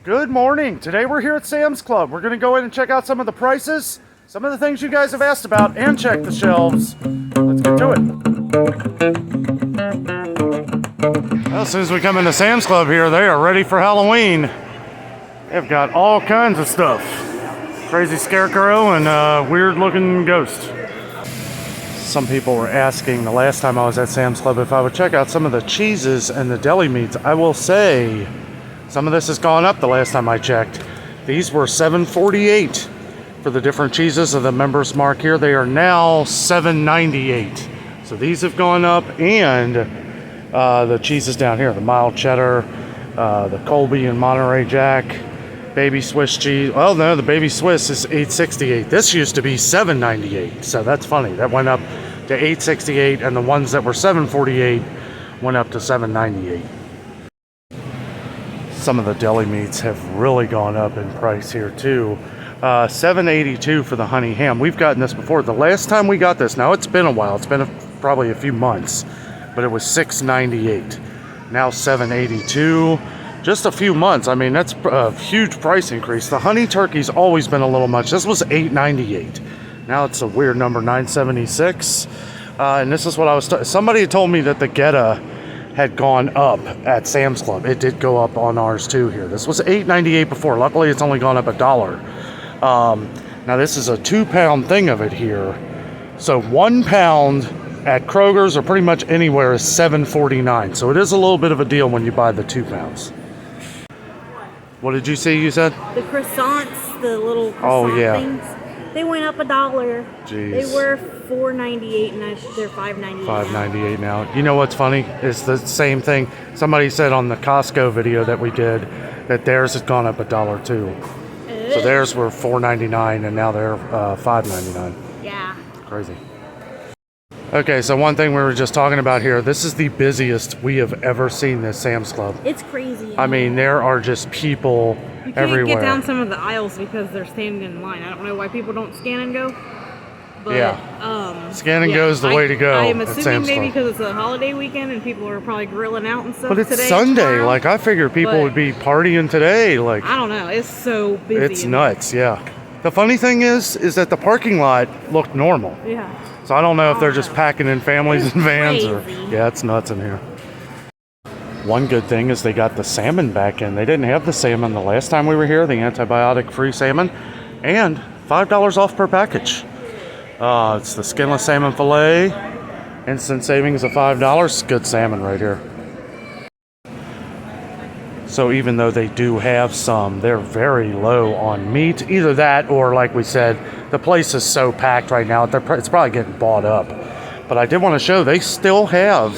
Good morning. Today we're here at Sam's Club. We're going to go in and check out some of the prices, some of the things you guys have asked about, and check the shelves. Let's get to it. Well, as soon as we come into Sam's Club here, they are ready for Halloween. They've got all kinds of stuff. Crazy scarecrow and weird looking ghost. Some people were asking the last time I was at Sam's Club if I would check out some of the cheeses and the deli meats. I will say some of this has gone up the last time I checked. These were $7.48 for the different cheeses of the members mark here. They are now $7.98. So these have gone up, and the cheeses down here, the mild cheddar, the Colby and Monterey Jack, baby Swiss cheese. Well, no, the baby Swiss is $8.68. This used to be $7.98. So that's funny. That went up to $8.68, and the ones that were $7.48 went up to $7.98. Some of the deli meats have really gone up in price here too. $7.82 for the honey ham. We've gotten this before. The last time we got this, now it's been a while. It's been probably a few months, but it was $6.98. Now $7.82. Just a few months. I mean, that's a huge price increase. The honey turkey's always been a little much. This was $8.98. Now it's a weird number, $9.76. And this is what I was. Somebody had told me that the Geta had gone up at Sam's Club. It did go up on ours too here. This was $8.98 before. Luckily, it's only gone up $1. Now this is a 2-pound thing of it here. So 1 pound at Kroger's or pretty much anywhere is $7.49. So it is a little bit of a deal when you buy the 2 pounds. What did you say you said? The croissants, the little croissant things, they went up $1. Jeez. They were $4.98 and they're $5.98. $5.98 now. You know what's funny? It's the same thing. Somebody said on the Costco video that we did that theirs has gone up $1 too. So theirs were $4.99 and now they're $5.99. Yeah. Crazy. Okay, so one thing we were just talking about here, this is the busiest we have ever seen this Sam's Club. It's crazy. I mean, there are just people everywhere. You can't get down some of the aisles because they're standing in line. I don't know why people don't scan and go. But, yeah. Scan and go is the way to go. I am at assuming Sam's maybe Club. because it's a holiday weekend and people are probably grilling out and stuff. But it's today, Sunday. tomorrow. Like, I figured people would be partying today. Like, I don't know. It's so busy. it's nuts, yeah. The funny thing is that the parking lot looked normal. Yeah. So I don't know if they're just packing in families and vans or crazy. yeah, it's nuts in here. One good thing is they got the salmon back in. They didn't have the salmon the last time we were here, the antibiotic-free salmon, and $5 off per package. It's the skinless salmon fillet, instant savings of $5. Good salmon right here. So even though they do have some, they're very low on meat. Either that or, like we said, the place is so packed right now, it's probably getting bought up. But I did want to show they still have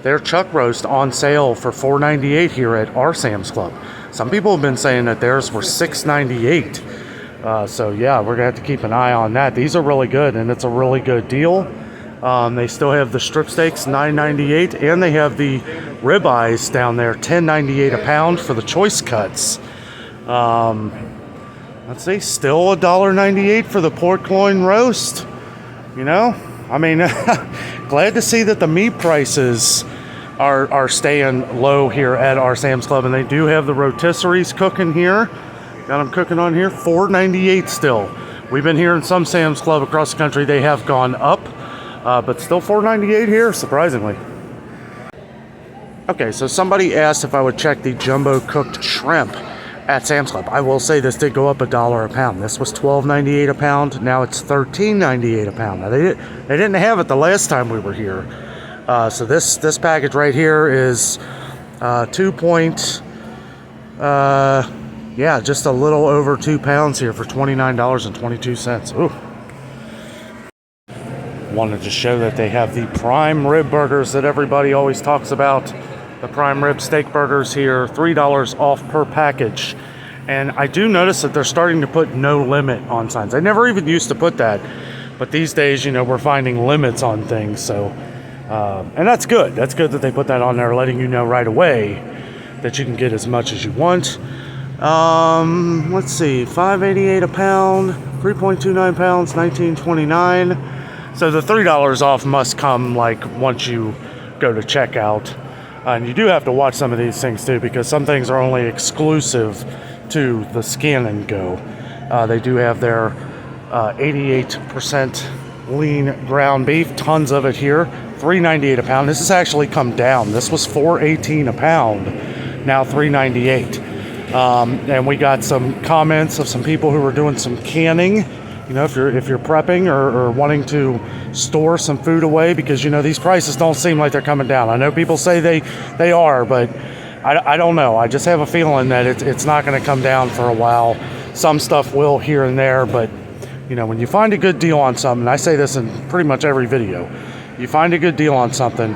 their chuck roast on sale for $4.98 here at our Sam's Club. Some people have been saying that theirs were $6.98. So yeah, we're going to have to keep an eye on that. These are really good, and it's a really good deal. They still have the strip steaks, $9.98, and they have the ribeyes down there, $10.98 a pound for the choice cuts. Let's see, still $1.98 for the pork loin roast. You know, I mean, glad to see that the meat prices are staying low here at our Sam's Club, and they do have the rotisseries cooking here. Got them cooking on here, $4.98 still. We've been here in some Sam's Club across the country. They have gone up. But still $4.98 here, surprisingly. Okay, so somebody asked if I would check the jumbo cooked shrimp at Sam's Club. I will say this did go up $1 a pound. This was $12.98 a pound. Now it's $13.98 a pound. Now they didn't have it the last time we were here. So this package right here is just a little over 2 pounds here for $29.22. Ooh. Wanted to show that they have the prime rib burgers that everybody always talks about. The prime rib steak burgers here, $3 off per package. And I do notice that they're starting to put no limit on signs. They never even used to put that, but these days, you know, we're finding limits on things. So, and that's good. That's good that they put that on there, letting you know right away that you can get as much as you want. Let's see, $5.88 a pound, 3.29 pounds, $19.29. So the $3 off must come like once you go to checkout. And you do have to watch some of these things too, because some things are only exclusive to the Scan and Go. They do have their 88% lean ground beef, tons of it here, $3.98 a pound. This has actually come down. This was $4.18 a pound, now $3.98. And we got some comments of some people who were doing some canning. You know, if you're prepping or wanting to store some food away, because you know these prices don't seem like they're coming down. I know people say they are, but I don't know. I just have a feeling that it's not going to come down for a while. Some stuff will here and there, but you know, when you find a good deal on something, and I say this in pretty much every video, you find a good deal on something,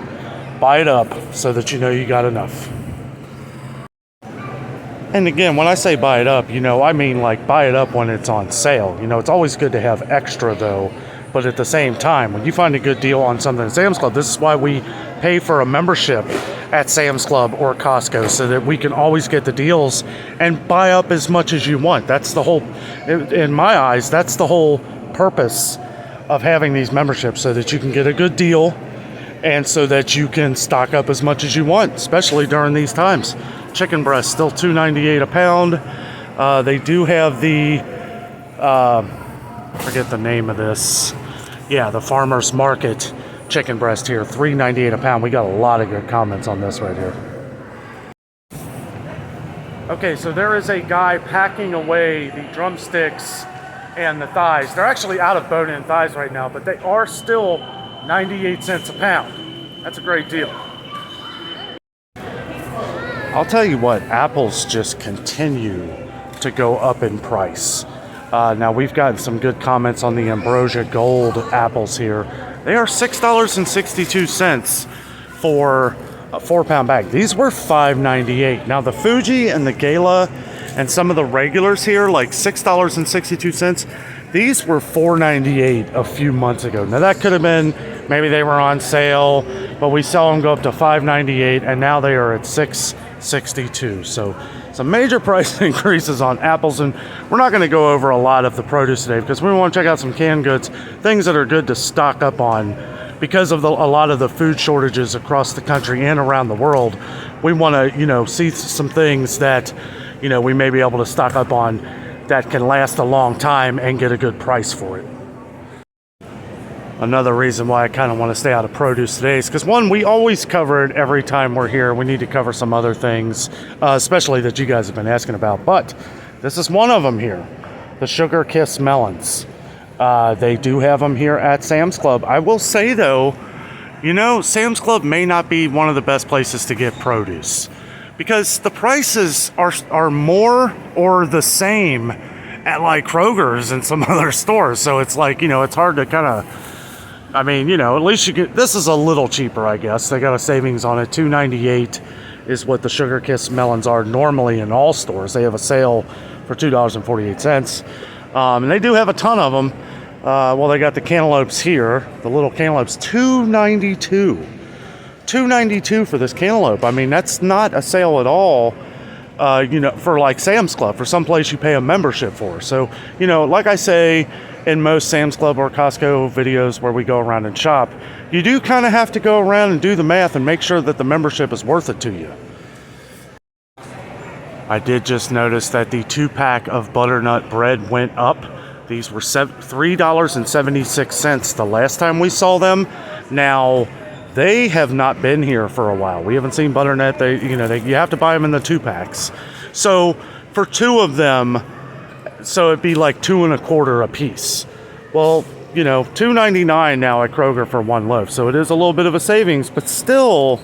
buy it up so that you know you got enough. And again, when I say buy it up, you know, I mean like buy it up when it's on sale. You know, it's always good to have extra though, but at the same time, when you find a good deal on something at Sam's Club, this is why we pay for a membership at Sam's Club or Costco, so that we can always get the deals and buy up as much as you want. That's the whole, in my eyes, that's the whole purpose of having these memberships, so that you can get a good deal and so that you can stock up as much as you want, especially during these times. Chicken breast still $2.98 a pound. They do have the forget the name of this. Yeah, the Farmers Market chicken breast here, $3.98 a pound. We got a lot of good comments on this right here. Okay, so there is a guy packing away the drumsticks and the thighs. They're actually out of bone-in thighs right now, but they are still 98 cents a pound. That's a great deal. I'll tell you what, apples just continue to go up in price. Now we've gotten some good comments on the Ambrosia Gold apples here. They are $6.62 for a 4-pound bag. These were $5.98. Now the Fuji and the Gala and some of the regulars here, like $6.62. These were $4.98 a few months ago. Now that could have been, maybe they were on sale, but we saw them go up to $5.98, and now they are at $6.62. So some major price increases on apples, and we're not going to go over a lot of the produce today because we want to check out some canned goods, things that are good to stock up on because of a lot of the food shortages across the country and around the world. We want to, you know, see some things that, you know, we may be able to stock up on that can last a long time and get a good price for it. Another reason why I kind of want to stay out of produce today is because, one, we always cover it every time we're here. We need to cover some other things, especially that you guys have been asking about. But this is one of them here, the Sugar Kiss melons. They do have them here at Sam's Club. I will say, though, you know, Sam's Club may not be one of the best places to get produce because the prices are more or the same at like Kroger's and some other stores. So it's like, you know, it's hard to kind of, I mean, you know, at least you get, this is a little cheaper, I guess. They got a savings on it. $2.98 is what the Sugar Kiss melons are normally in all stores. They have a sale for $2.48. And they do have a ton of them. Well, they got the cantaloupes here, the little cantaloupes, $2.92. $2.92 for this cantaloupe. I mean, that's not a sale at all, you know, for like Sam's Club, for some place you pay a membership for. So, you know, like I say in most Sam's Club or Costco videos where we go around and shop, you do kind of have to go around and do the math and make sure that the membership is worth it to you. I did just notice that the 2-pack of butternut bread went up. These were $3.76 the last time we saw them. Now, they have not been here for a while. We haven't seen butternut. You have to buy them in the 2-packs. So for 2 of them, so it'd be like $2.25 a piece. Well, you know, $2.99 now at Kroger for 1 loaf. So it is a little bit of a savings, but still,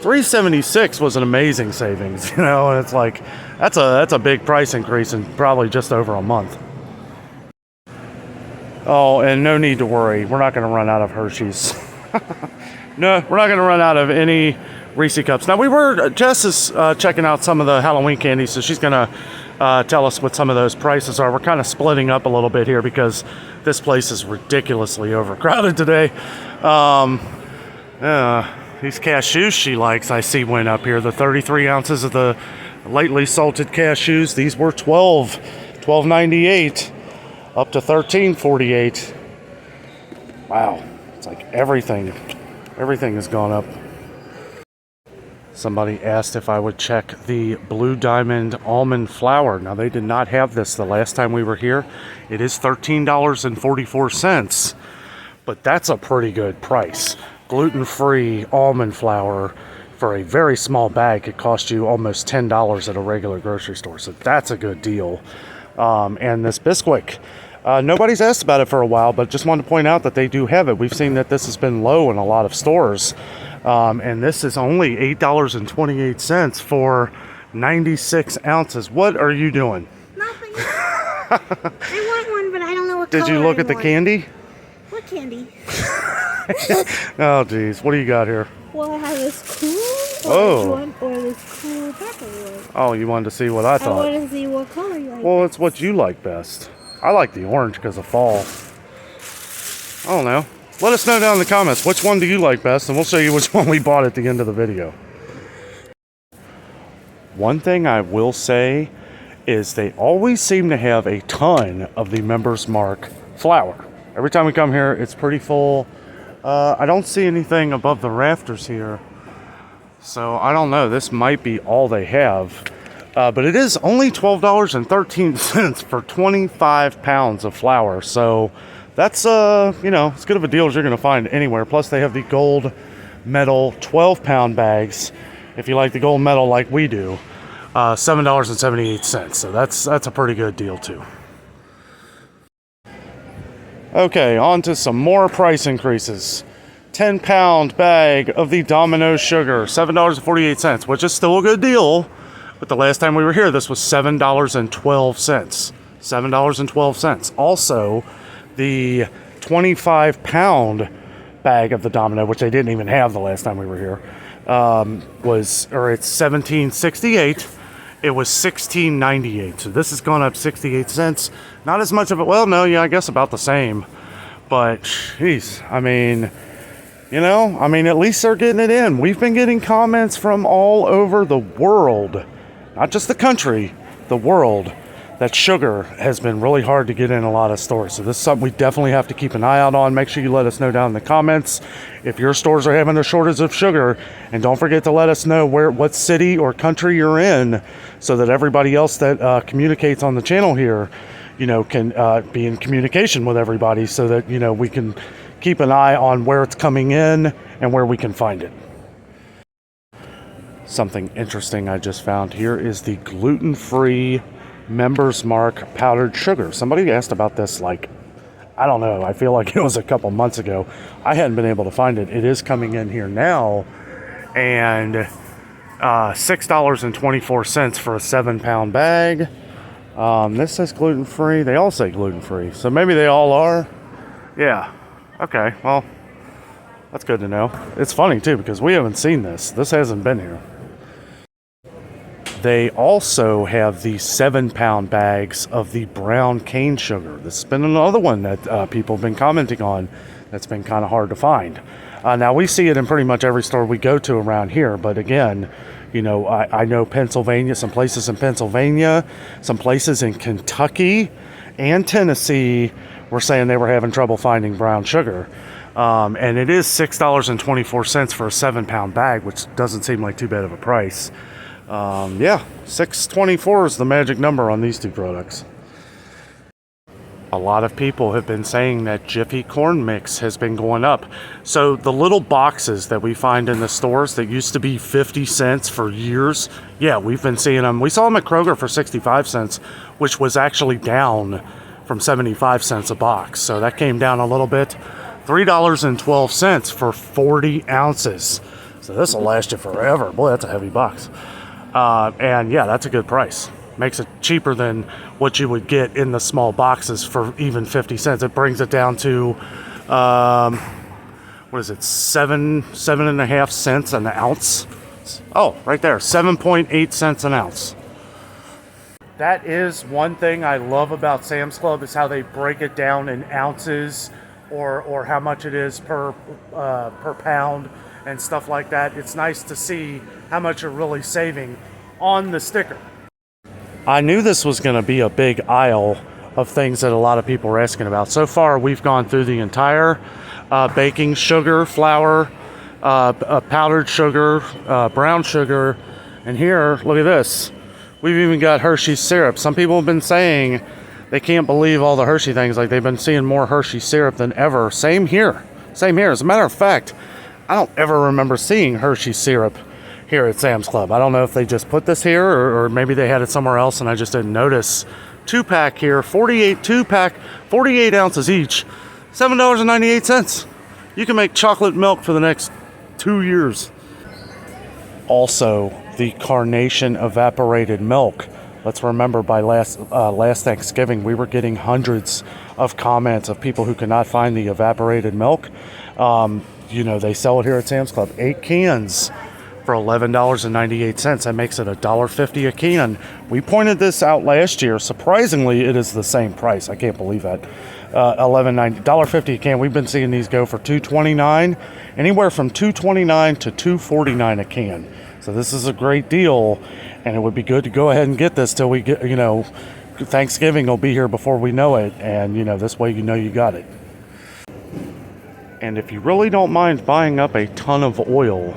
$3.76 was an amazing savings. You know, and it's like that's a big price increase in probably just over a month. Oh, and no need to worry. We're not going to run out of Hersheys. No, we're not going to run out of any Reese Cups. Now, Jess is checking out some of the Halloween candy, so she's going to tell us what some of those prices are. We're kind of splitting up a little bit here because this place is ridiculously overcrowded today. These cashews she likes, I see, went up here. The 33 ounces of the lightly salted cashews, these were $12.98 up to $13.48. Wow, it's like everything has gone up. Somebody asked if I would check the Blue Diamond almond flour. Now, they did not have this the last time we were here. It is $13.44, but that's a pretty good price. Gluten-free almond flour for a very small bag. It cost you almost $10 at a regular grocery store, so that's a good deal. And this Bisquick, nobody's asked about it for a while, but just wanted to point out that they do have it. We've seen that this has been low in a lot of stores. And this is only $8.28 for 96 ounces. What are you doing? Nothing. I want one, but I don't know what color. Did you look at the candy? What candy? Oh, geez. What do you got here? Well, I have this cool orange one or this cool purple one. Oh, you wanted to see what I thought? I wanted to see what color you like. Well, it's what you like best. I like the orange because of fall. I don't know. Let us know down in the comments, which one do you like best, and we'll show you which one we bought at the end of the video. One thing I will say is they always seem to have a ton of the Members Mark flour. Every time we come here, it's pretty full. I don't see anything above the rafters here, so I don't know. This might be all they have. But it is only $12.13 for 25 pounds of flour, so that's, you know, as good of a deal as you're going to find anywhere. Plus, they have the gold medal 12-pound bags. If you like the gold medal like we do, $7.78. So that's a pretty good deal, too. Okay, on to some more price increases. 10-pound bag of the Domino sugar, $7.48, which is still a good deal. But the last time we were here, this was $7.12. $7.12. Also, the 25-pound bag of the Domino, which they didn't even have the last time we were here, it's $17.68. It was $16.98. So this has gone up 68 cents. Not as much of it. Well, no, yeah, I guess about the same. But, jeez, I mean, you know, at least they're getting it in. We've been getting comments from all over the world, not just the country, the world, that sugar has been really hard to get in a lot of stores. So this is something we definitely have to keep an eye out on. Make sure you let us know down in the comments if your stores are having a shortage of sugar. And don't forget to let us know what city or country you're in, so that everybody else that communicates on the channel here, you know, can be in communication with everybody, so that, you know, we can keep an eye on where it's coming in and where we can find it. Something interesting I just found here is the gluten-free Members Mark powdered sugar. Somebody asked about this, like, I don't know, I feel like it was a couple months ago. I hadn't been able to find it. It is coming in here now, and $6.24 for a 7-pound bag. This says gluten-free. They all say gluten-free, so maybe they all are. Yeah. Okay, well, that's good to know. It's funny too, because we haven't seen this. This hasn't been here. They also have the 7-pound bags of the brown cane sugar. This has been another one that people have been commenting on that's been kind of hard to find. Now, we see it in pretty much every store we go to around here, but again, you know, I know Pennsylvania, some places in Pennsylvania, some places in Kentucky and Tennessee were saying they were having trouble finding brown sugar. And it is $6.24 for a 7-pound bag, which doesn't seem like too bad of a price. Yeah, $6.24 is the magic number on these two products. A lot of people have been saying that Jiffy corn mix has been going up. So the little boxes that we find in the stores that used to be 50 cents for years, yeah, we've been seeing them. We saw them at Kroger for 65 cents, which was actually down from 75 cents a box. So that came down a little bit. $3.12 for 40 ounces. So this will last you forever. Boy, that's a heavy box. And yeah, that's a good price. Makes it cheaper than what you would get in the small boxes for even 50 cents. It brings it down to, what is it, 7.5 cents an ounce? Oh, right there, 7.8 cents an ounce. That is one thing I love about Sam's Club, is how they break it down in ounces, or how much it is per pound and stuff like that. It's nice to see how much you're really saving on the sticker. I knew this was going to be a big aisle of things that a lot of people are asking about. So far, we've gone through the entire baking sugar, flour, powdered sugar, brown sugar, and here, look at this. We've even got Hershey's syrup. Some people have been saying they can't believe all the Hershey things. Like they've been seeing more Hershey syrup than ever. Same here. Same here. As a matter of fact, I don't ever remember seeing Hershey syrup here at Sam's Club. I don't know if they just put this here or maybe they had it somewhere else and I just didn't notice. 2-pack here, 2-pack, 48 ounces each, $7.98. You can make chocolate milk for the next 2 years. Also, the Carnation evaporated milk. Let's remember by last Thanksgiving, we were getting hundreds of comments of people who could not find the evaporated milk. They sell it here at Sam's Club. 8 cans for $11.98. That makes it $1.50 a can. We pointed this out last year. Surprisingly, it is the same price. I can't believe that. $1.50 a can. We've been seeing these go for $2.29, anywhere from $2.29 to $2.49 a can. So this is a great deal, and it would be good to go ahead and get this till we get, Thanksgiving will be here before we know it, and this way you got it. And if you really don't mind buying up a ton of oil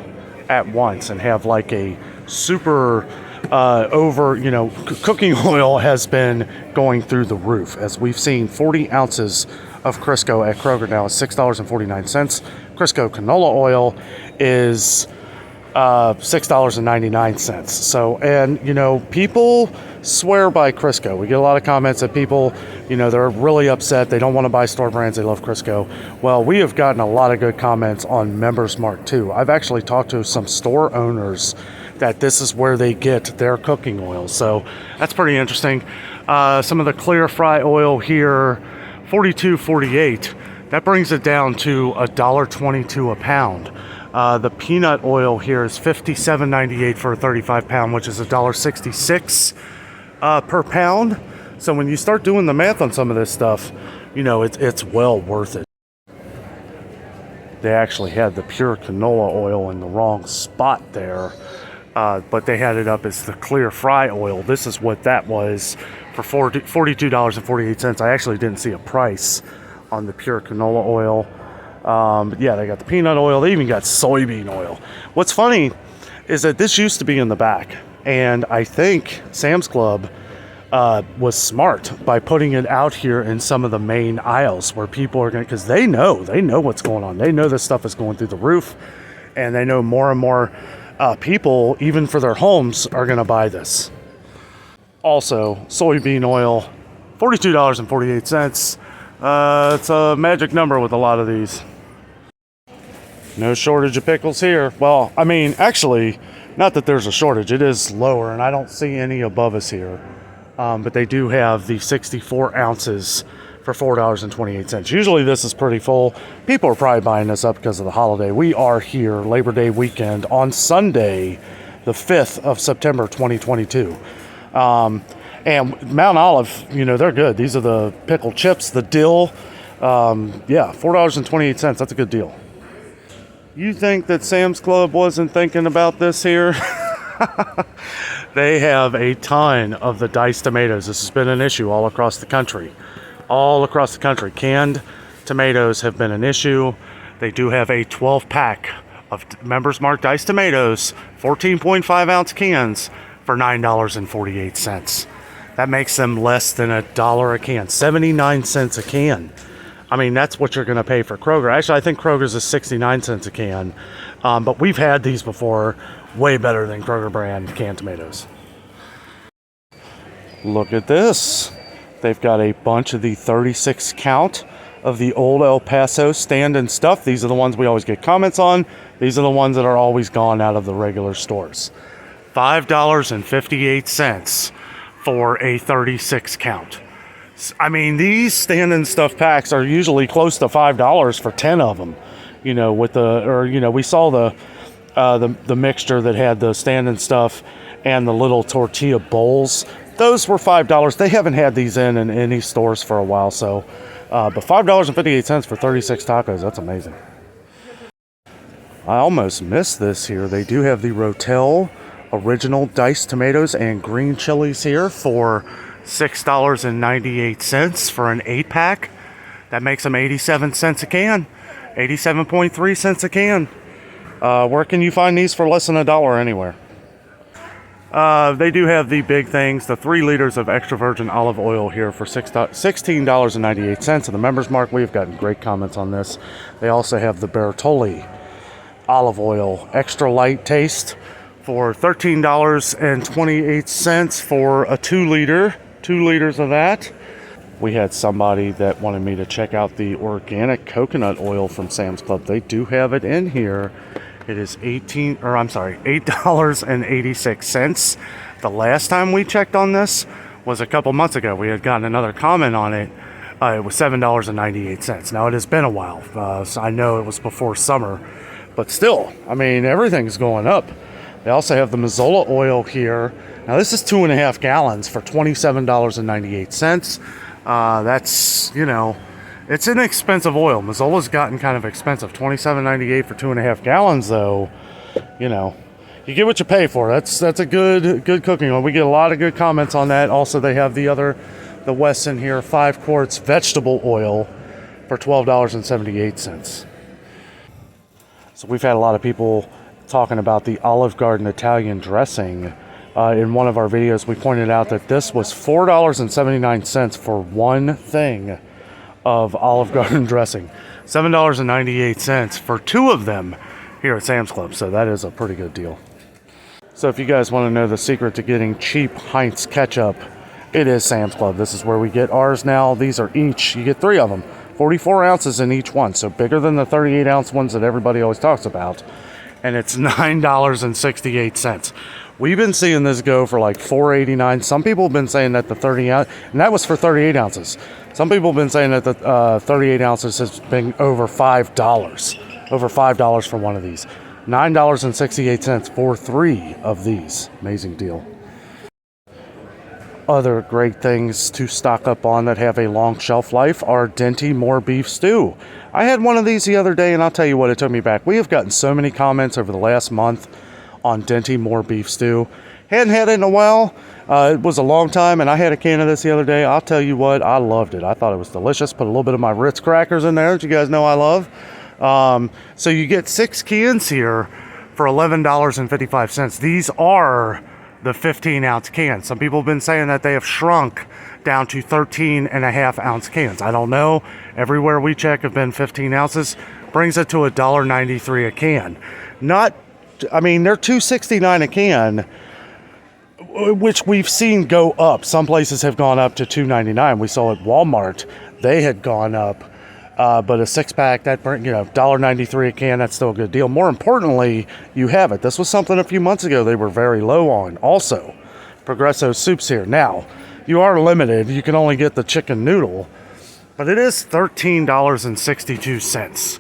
at once and have like a super cooking oil has been going through the roof. As we've seen, 40 ounces of Crisco at Kroger now is $6.49. Crisco canola oil is $6.99. So, and people swear by Crisco. We get a lot of comments that people, they're really upset. They don't want to buy store brands. They love Crisco. Well, we have gotten a lot of good comments on Members Mark too. I've actually talked to some store owners that this is where they get their cooking oil. So that's pretty interesting. Some of the clear fry oil here, $42.48. That brings it down to $1.22 a pound. The peanut oil here is $57.98 for a 35 pound, which is $1.66 per pound. So when you start doing the math on some of this stuff, it's well worth it. They actually had the pure canola oil in the wrong spot there, but they had it up as the clear fry oil. This is what that was for $42.48. I actually didn't see a price on the pure canola oil. But yeah, they got the peanut oil. They even got soybean oil. What's funny is that this used to be in the back, and I think Sam's Club was smart by putting it out here in some of the main aisles where people are going to, because they know what's going on. They know this stuff is going through the roof, and they know more and more people, even for their homes, are going to buy this. Also, soybean oil, $42.48. It's a magic number with a lot of these. No shortage of pickles here. Well, I mean, actually, not that there's a shortage. It is lower, and I don't see any above us here. But they do have the 64 ounces for $4.28. Usually this is pretty full. People are probably buying this up because of the holiday. We are here Labor Day weekend on Sunday, the 5th of September, 2022. And Mount Olive, they're good. These are the pickle chips, the dill. $4.28. That's a good deal. You think that Sam's Club wasn't thinking about this here? They have a ton of the diced tomatoes. This has been an issue all across the country. Canned tomatoes have been an issue. They do have a 12-pack of Members Mark diced tomatoes, 14.5 ounce cans for $9.48. That makes them less than $1 a can, 79 cents a can. I mean, that's what you're going to pay for Kroger. Actually, I think Kroger's is 69 cents a can. But we've had these before, way better than Kroger brand canned tomatoes. Look at this. They've got a bunch of the 36 count of the old El Paso stand and stuff. These are the ones we always get comments on. These are the ones that are always gone out of the regular stores. $5.58 for a 36 count. I mean, these stand and stuff packs are usually close to $5 for 10 of them. We saw the mixture that had the stand and stuff and the little tortilla bowls. Those were $5. They haven't had these in any stores for a while, so but $5.58 for 36 tacos, that's amazing. I almost missed this here. They do have the Rotel original diced tomatoes and green chilies here for $6.98 for an 8-pack. That makes them 87 cents a can. 87.3 cents a can. Where can you find these for less than $1 anywhere? They do have the big things, the 3 liters of extra virgin olive oil here for $16.98 at the members mark. We've gotten great comments on this. They also have the Bertolli olive oil, extra light taste for $13.28 for a 2 liter, 2 liters of that. We had somebody that wanted me to check out the organic coconut oil from Sam's Club. They do have it in here. It is $8.86. The last time we checked on this was a couple months ago. We had gotten another comment on it. It was $7.98. Now it has been a while. So I know it was before summer, but still, I mean, everything's going up. They also have the Mazola oil here. Now this is 2.5 gallons for $27.98. That's, you know, it's an expensive oil. Mazzola's gotten kind of expensive. $27.98 for 2.5 gallons, though. You know, you get what you pay for. That's a good cooking oil. We get a lot of good comments on that. Also, they have the Wesson here, 5 quarts vegetable oil for $12.78. So we've had a lot of people talking about the Olive Garden Italian dressing. In one of our videos, we pointed out that this was $4.79 for one thing of Olive Garden dressing. $7.98 for 2 of them here at Sam's Club. So that is a pretty good deal. So if you guys want to know the secret to getting cheap Heinz ketchup, it is Sam's Club. This is where we get ours now. These are each, you get 3 of them, 44 ounces in each one. So bigger than the 38-ounce ones that everybody always talks about. And it's $9.68. We've been seeing this go for like $4.89. Some people have been saying that the 30 ounce, and that was for 38 ounces. Some people have been saying that the 38 ounces has been over $5. Over $5 for one of these. $9.68 for 3 of these. Amazing deal. Other great things to stock up on that have a long shelf life are Dinty Moore Beef Stew. I had one of these the other day, and I'll tell you what, it took me back. We have gotten so many comments over the last month on Dinty Moore Beef Stew. Hadn't had it in a while. It was a long time, and I had a can of this the other day. I'll tell you what, I loved it. I thought it was delicious. Put a little bit of my Ritz crackers in there that you guys know I love. So you get 6 cans here for $11.55. These are the 15-ounce cans. Some people have been saying that they have shrunk down to 13.5-ounce cans. I don't know. Everywhere we check have been 15 ounces. Brings it to $1.93 a can. I mean, they're $2.69 a can, which we've seen go up. Some places have gone up to $2.99. We saw at Walmart they had gone up, but a 6-pack that $1.93 a can. That's still a good deal. More importantly, you have it. This was something a few months ago they were very low on. Also, Progresso soups here. Now, you are limited. You can only get the chicken noodle, but it is $13.62.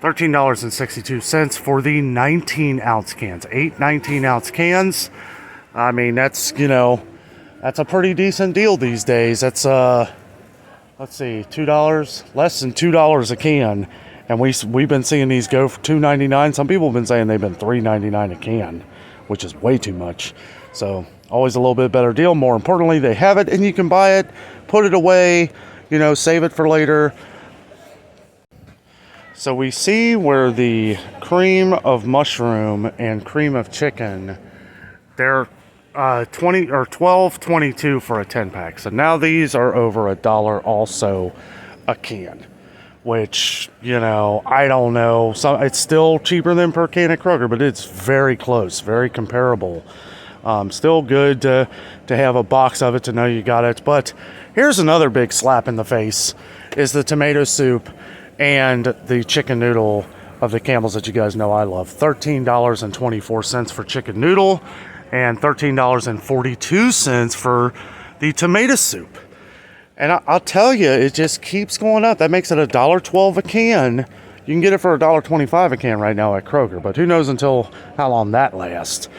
$13.62 for the 19-ounce cans. 8 19-ounce cans. I mean, that's a pretty decent deal these days. That's let's see, $2, less than $2 a can, and we've been seeing these go for $2.99. Some people have been saying they've been $3.99 a can, which is way too much. So always a little bit better deal. More importantly, they have it, and you can buy it, put it away, save it for later. So we see where the cream of mushroom and cream of chicken, they're $12.22 for a 10-pack. So now these are over $1 also a can, which, I don't know. So it's still cheaper than per can at Kroger, but it's very close, very comparable. Still good to have a box of it to know you got it. But here's another big slap in the face is the tomato soup and the chicken noodle of the Campbell's that you guys know I love. $13.24 for chicken noodle and $13.42 for the tomato soup. And I'll tell you, it just keeps going up. That makes it $1.12 a can. You can get it for $1.25 a can right now at Kroger, but who knows until how long that lasts.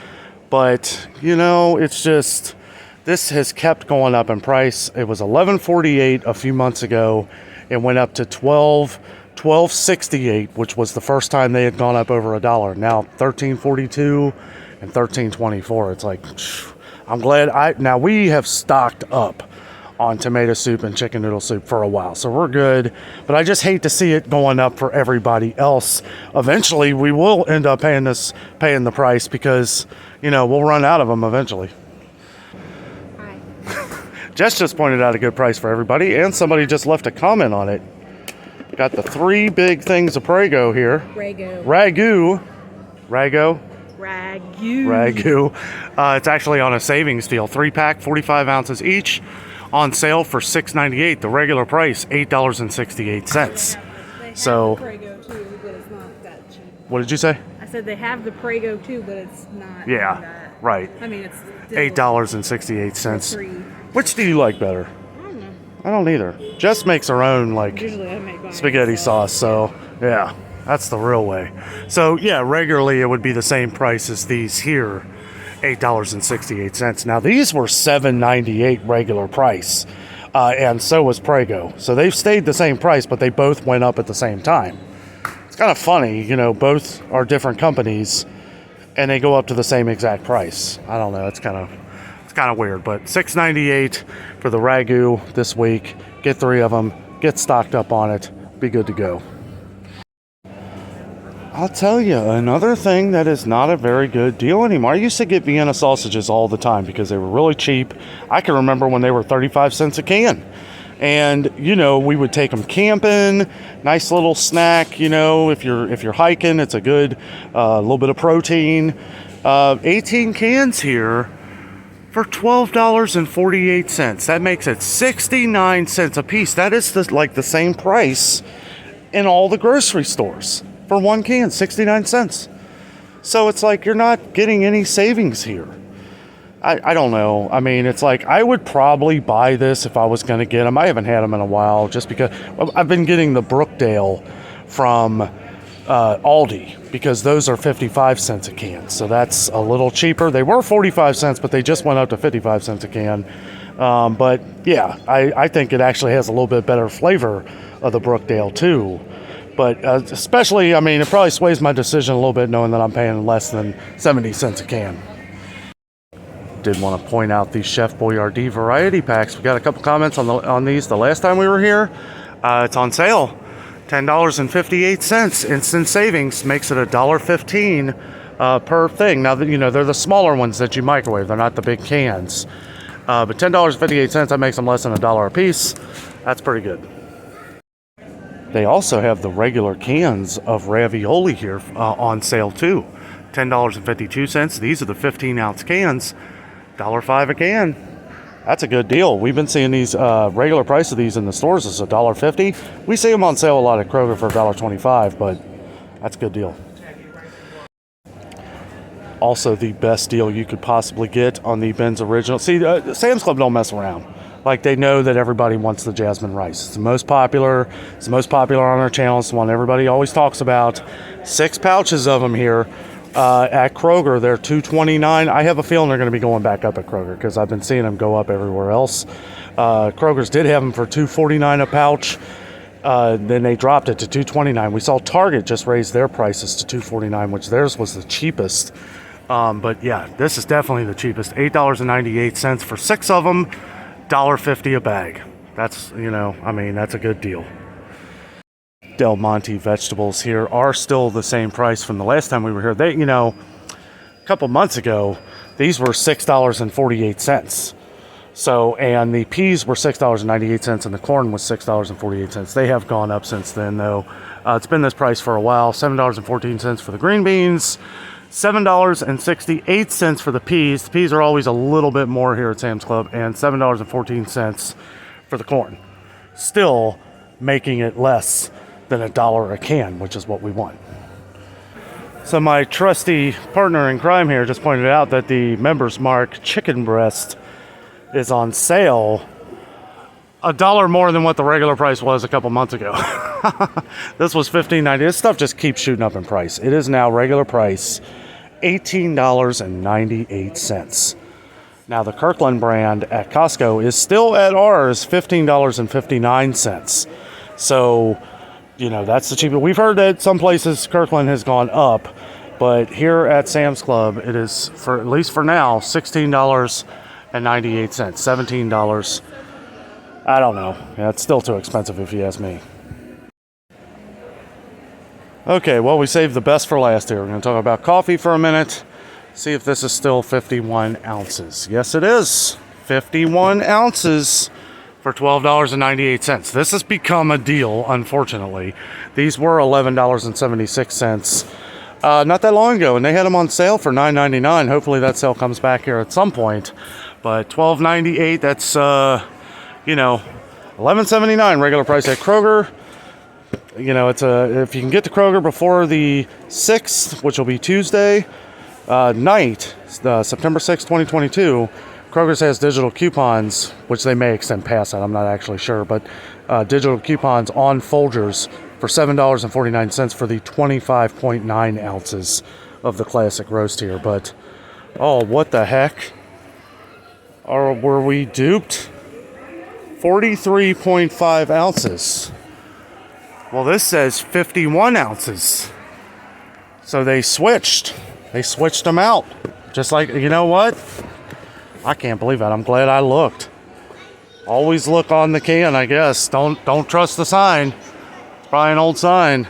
But, it's just, this has kept going up in price. It was $11.48 a few months ago. It went up to $12.68, which was the first time they had gone up over $1. Now $13.42 and $13.24. It's like, I'm glad now we have stocked up on tomato soup and chicken noodle soup for a while. So we're good, but I just hate to see it going up for everybody else. Eventually we will end up paying the price because, you know, we'll run out of them eventually. Hi. Jess just pointed out a good price for everybody, and somebody just left a comment on it. Got the 3 big things of Prego here. Ragu. It's actually on a savings deal. 3-pack, 45 ounces each, on sale for $6.98. The regular price, $8.68. So, Prego too, but it's not that cheap. what did you say? I said they have the Prego too, but it's not. Yeah, that. right. I mean, it's $8.68. Which do you like better? I don't know. I don't either. Jess makes her own, like, Usually I make mine spaghetti sauce, so yeah, that's the real way. So yeah, regularly it would be the same price as these here, $8.68. Now these were $7.98 regular price, and so was Prego. So they've stayed the same price, but they both went up at the same time. It's kind of funny, you know, both are different companies, and they go up to the same exact price. I don't know, it's kind of weird, but $6.98 for the Ragu this week. Get 3 of them, get stocked up on it, be good to go. I'll tell you, another thing that is not a very good deal anymore. I used to get Vienna sausages all the time because they were really cheap. I can remember when they were 35 cents a can. And, you know, we would take them camping, nice little snack, you know, if you're hiking, it's a good little bit of protein. 18 cans here for $12.48. That makes it 69 cents a piece. That is the same price in all the grocery stores for 1 can, 69 cents. So it's like you're not getting any savings here. I don't know. I mean, it's like I would probably buy this if I was going to get them. I haven't had them in a while just because I've been getting the Brookdale from Aldi, because those are 55 cents a can, so that's a little cheaper. They were 45 cents, but they just went up to 55 cents a can. But yeah, I think it actually has a little bit better flavor of the Brookdale too. But especially, I mean, it probably sways my decision a little bit knowing that I'm paying less than 70 cents a can. Did want to point out these Chef Boyardee variety packs. We got a couple comments on these the last time we were here. It's on sale. $10.58 instant savings, makes it $1.15 per thing. Now, you know, they're the smaller ones that you microwave. They're not the big cans. But $10.58, that makes them less than $1 a piece. That's pretty good. They also have the regular cans of ravioli here on sale too. $10.52. These are the 15-ounce cans. $1.05 a can. That's a good deal. We've been seeing these regular price of these in the stores is $1.50. We see them on sale a lot at Kroger for $1.25, but that's a good deal. Also, the best deal you could possibly get on the Ben's Original. See, Sam's Club don't mess around. Like, they know that everybody wants the Jasmine Rice. It's the most popular. It's the most popular on our channel. It's the one everybody always talks about. 6 pouches of them here. At Kroger, they're $2.29. I have a feeling they're going to be going back up at Kroger because I've been seeing them go up everywhere else. Kroger's did have them for $2.49 a pouch. Then they dropped it to $2.29. We saw Target just raise their prices to $2.49, which theirs was the cheapest. But yeah, this is definitely the cheapest. $8.98 for 6 of them, $1.50 a bag. That's, you know, I mean, that's a good deal. Del Monte vegetables here are still the same price from the last time we were here. They, you know, a couple months ago, these were $6.48. So, and the peas were $6.98 and the corn was $6.48. They have gone up since then, though. It's been this price for a while. $7.14 for the green beans, $7.68 for the peas. The peas are always a little bit more here at Sam's Club, and $7.14 for the corn. Still making it less than $1 a can, which is what we want. So my trusty partner in crime here just pointed out that the Members Mark chicken breast is on sale $1 more than what the regular price was a couple months ago. This was $15.90. This stuff just keeps shooting up in price. It is now regular price $18.98. Now the Kirkland brand at Costco is still at ours $15.59. So, you know, that's the cheapest. We've heard that some places Kirkland has gone up, but here at Sam's Club, it is, for at least for now, $16.98, $17 I don't know. Yeah, it's still too expensive if you ask me. Okay, well, we saved the best for last here. We're going to talk about coffee for a minute. See if this is still 51 ounces. Yes, it is. 51 ounces for $12.98. This has become a deal, unfortunately. These were $11.76 not that long ago, and they had them on sale for $9.99. Hopefully that sale comes back here at some point. But $12.98, that's, you know, $11.79 regular price at Kroger. You know, it's if you can get to Kroger before the 6th, which will be Tuesday night, September 6th, 2022, Kroger's has digital coupons, which they may extend past that, I'm not actually sure, but digital coupons on Folgers for $7.49 for the 25.9 ounces of the classic roast here. But, oh, what the heck? Were we duped? 43.5 ounces. Well, this says 51 ounces. So they switched. They switched them out. Just like, you know what? I can't believe that. I'm glad I looked. Always look on the can, I guess. Don't trust the sign. It's probably an old sign.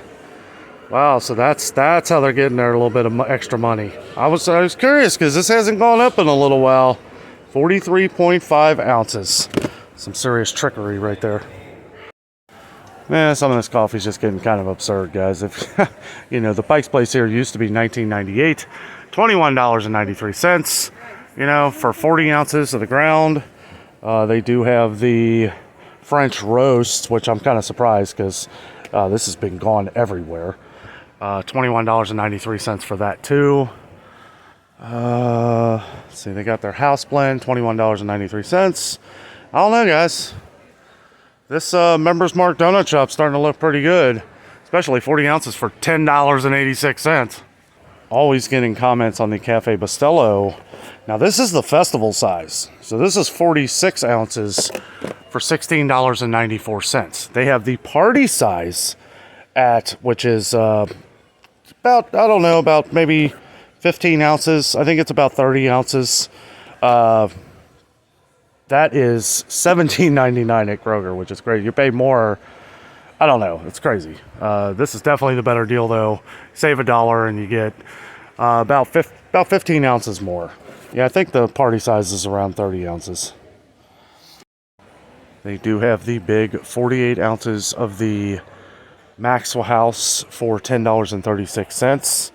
Wow, so that's how they're getting their little bit of extra money. I was curious because this hasn't gone up in a little while. 43.5 ounces. Some serious trickery right there. Man, some of this coffee is just getting kind of absurd, guys. If you know, the Pike's Place here used to be $19.98, $21.93. You know, for 40 ounces of the ground. They do have the French roast, which I'm kind of surprised because this has been gone everywhere. $21.93 for that too. Let's see, they got their house blend, $21.93. I don't know, guys. This Members Mark donut shop's starting to look pretty good, especially 40 ounces for $10.86. Always getting comments on the Cafe Bustelo. Now this is the festival size, so this is 46 ounces for $16.94. They have the party size which is about, I don't know, about maybe 15 ounces. I think it's about 30 ounces. That is $17.99 at Kroger, which is great. You pay more. I don't know. It's crazy. This is definitely the better deal, though. Save $1 and you get about 15 ounces more. Yeah, I think the party size is around 30 ounces. They do have the big 48 ounces of the Maxwell House for $10.36.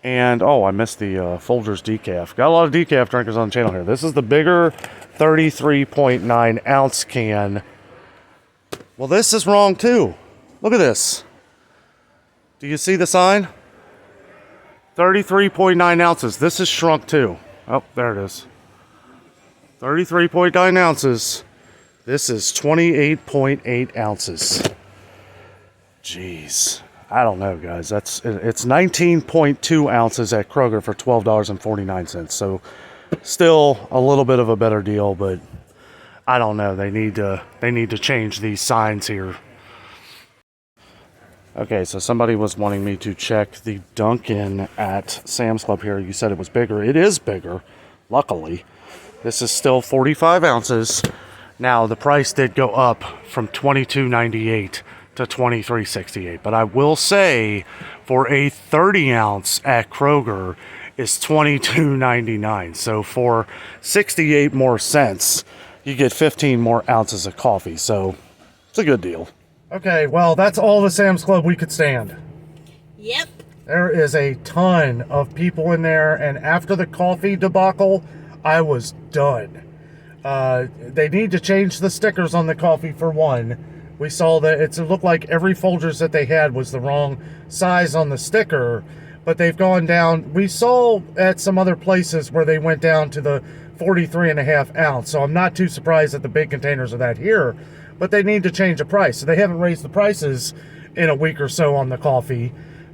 And, oh, I missed the Folgers decaf. Got a lot of decaf drinkers on the channel here. This is the bigger 33.9 ounce can. Well, this is wrong too. Look at this. Do you see the sign? 33.9 ounces. This is shrunk too. Oh, there it is. 33.9 ounces. This is 28.8 ounces. Jeez. I don't know, guys. It's 19.2 ounces at Kroger for $12.49. So still a little bit of a better deal, but I don't know. They need to change these signs here. Okay, so somebody was wanting me to check the Duncan at Sam's Club here. You said it was bigger. It is bigger, luckily. This is still 45 ounces. Now, the price did go up from $22.98 to $23.68. But I will say, for a 30 ounce at Kroger is $22.99. So for 68 more cents, you get 15 more ounces of coffee. So it's a good deal. Okay, well, that's all the Sam's Club we could stand. Yep. There is a ton of people in there, and after the coffee debacle, I was done. They need to change the stickers on the coffee for one. We saw that it looked like every Folgers that they had was the wrong size on the sticker, but they've gone down. We saw at some other places where they went down to the 43.5 ounce, so I'm not too surprised that the big containers are that here, but they need to change the price. So they haven't raised the prices in a week or so on the coffee,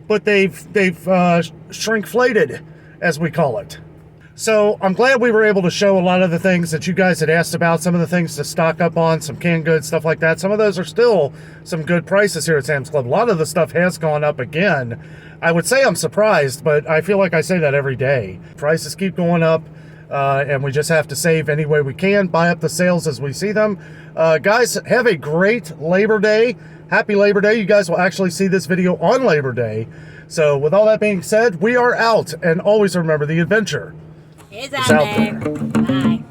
but they've shrinkflated, as we call it. So I'm glad we were able to show a lot of the things that you guys had asked about, some of the things to stock up on, some canned goods, stuff like that. Some of those are still some good prices here at Sam's Club. A lot of the stuff has gone up again. I would say I'm surprised, but I feel like I say that every day. Prices keep going up. and we just have to save any way we can, buy up the sales as we see them. Guys, have a great Labor Day. Happy Labor Day. You guys will actually see this video on Labor Day. So with all that being said, we are out, and always remember the adventure is out there. Bye.